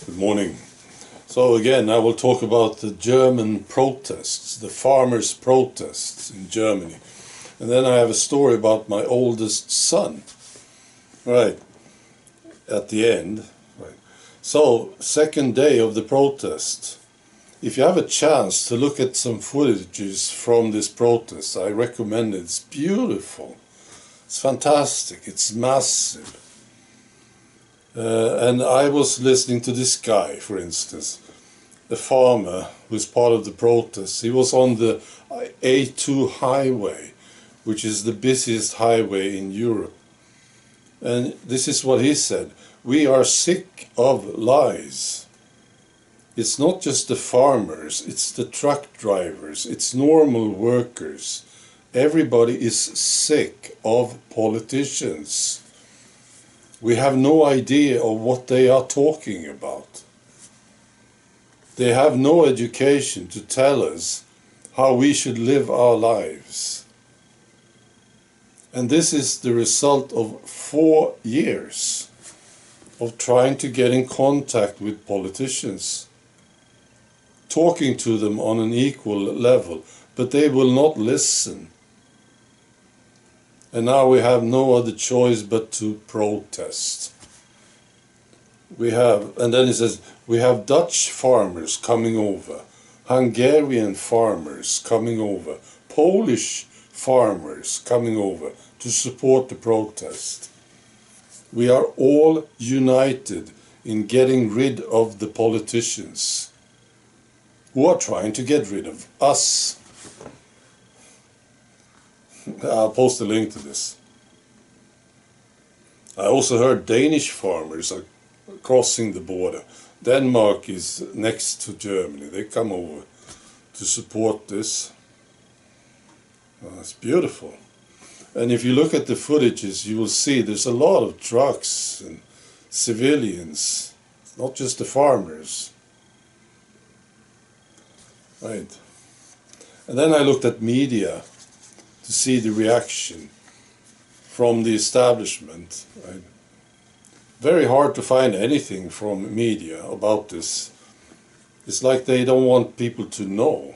Good morning. So again, I will talk about the German protests, the farmers' protests in Germany. And then I have a story about my oldest son. Right, at the end. Right. So, second day of the protest. If you have a chance to look at some footages from this protest, I recommend it. It's beautiful. It's fantastic. It's massive. And I was listening to this guy, for instance, a farmer who's part of the protest. He was on the A2 highway, which is the busiest highway in Europe. And this is what he said: "We are sick of lies. It's not just the farmers, it's the truck drivers, it's normal workers. Everybody is sick of politicians. We have no idea of what they are talking about. They have no education to tell us how we should live our lives." And this is the result of 4 years of trying to get in contact with politicians, talking to them on an equal level, but they will not listen. And now we have no other choice but to protest. And then he says, we have Dutch farmers coming over, Hungarian farmers coming over, Polish farmers coming over to support the protest. We are all united in getting rid of the politicians who are trying to get rid of us. I'll post a link to this. I also heard Danish farmers are crossing the border. Denmark is next to Germany. They come over to support this. It's beautiful. And if you look at the footages, you will see there's a lot of trucks and civilians, not just the farmers. Right. And then I looked at media to see the reaction from the establishment. Right. Very hard to find anything from media about this. It's like they don't want people to know.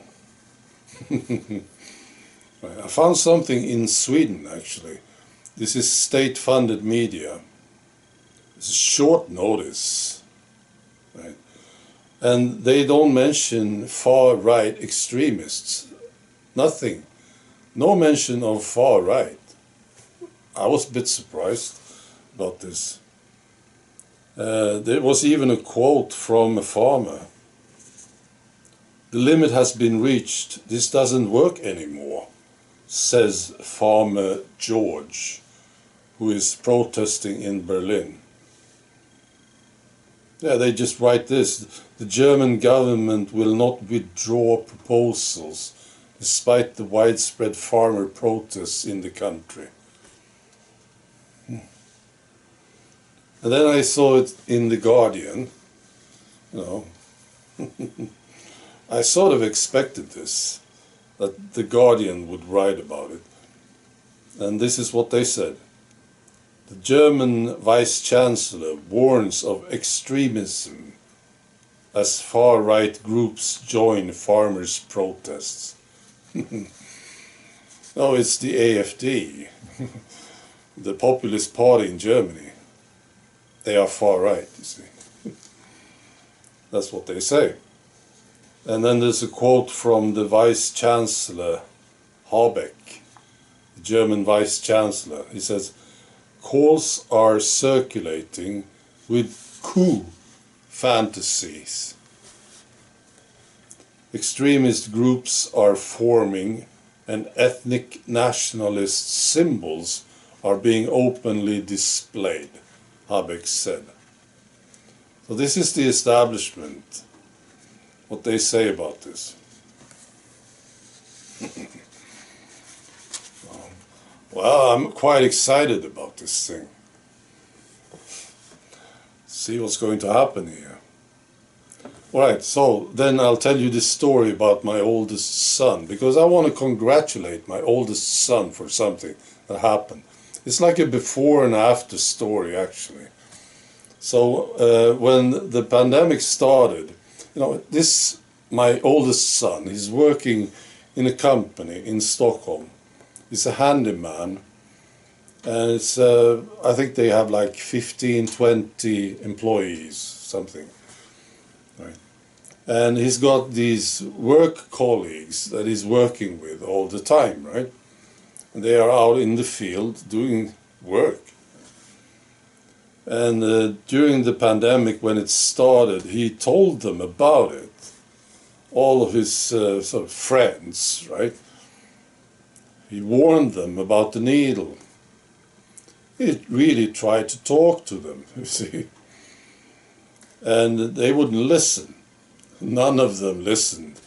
Right. I found something in Sweden, actually. This is state-funded media. It's a short notice. Right. And they don't mention far-right extremists. Nothing. No mention of far-right. I was a bit surprised about this. There was even a quote from a farmer. "The limit has been reached. This doesn't work anymore," says Farmer George, who is protesting in Berlin. Yeah, they just write this: "The German government will not withdraw proposals despite the widespread farmer protests in the country." And then I saw it in The Guardian. I sort of expected this, that The Guardian would write about it. And this is what they said: "The German Vice-Chancellor warns of extremism as far-right groups join farmers' protests." No, it's the AfD, the populist party in Germany. They are far-right, you see. That's what they say. And then there's a quote from the Vice-Chancellor Habeck, the German Vice-Chancellor. He says, "Calls are circulating with coup fantasies. Extremist groups are forming and ethnic nationalist symbols are being openly displayed," Habeck said. So this is the establishment, what they say about this. Well, I'm quite excited about this thing. See what's going to happen here. Alright, so then I'll tell you this story about my oldest son, because I want to congratulate my oldest son for something that happened. It's like a before and after story, actually. So when the pandemic started, my oldest son, he's working in a company in Stockholm. He's a handyman, and it's I think they have like 15, 20 employees, something, right? And he's got these work colleagues that he's working with all the time, right? And they are out in the field doing work. And during the pandemic, when it started, he told them about it. All of his sort of friends, right? He warned them about the needle. He really tried to talk to them, you see. And they wouldn't listen. None of them listened.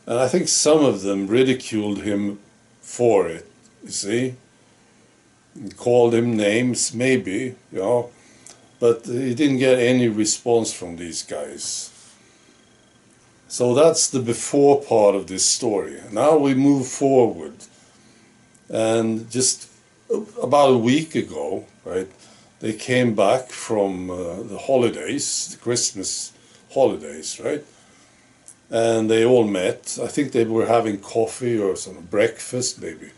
And I think some of them ridiculed him for it, you see. And called him names, maybe, but he didn't get any response from these guys. So that's the before part of this story. Now we move forward. And just about a week ago, right, they came back from the holidays, the Christmas holidays, right? And they all met. I think they were having coffee or some breakfast maybe.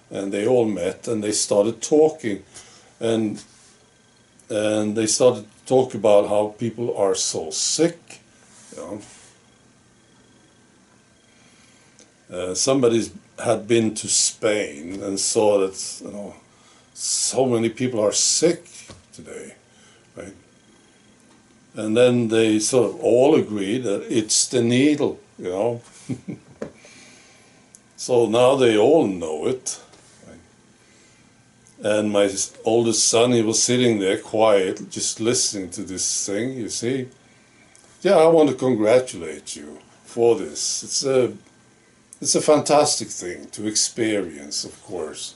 And they all met and they started talking. And they started to talk about how people are so sick, somebody had been to Spain and saw that so many people are sick today, right? And then they sort of all agreed that it's the needle, So now they all know it. Right? And my oldest son, he was sitting there quiet, just listening to this thing, you see. Yeah, I want to congratulate you for this. It's a fantastic thing to experience, of course.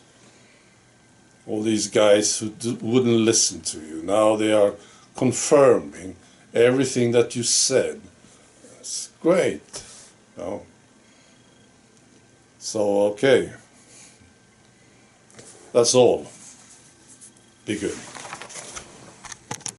All these guys who wouldn't listen to you, now they are confirming everything that you said. It's great. So, okay. That's all. Be good.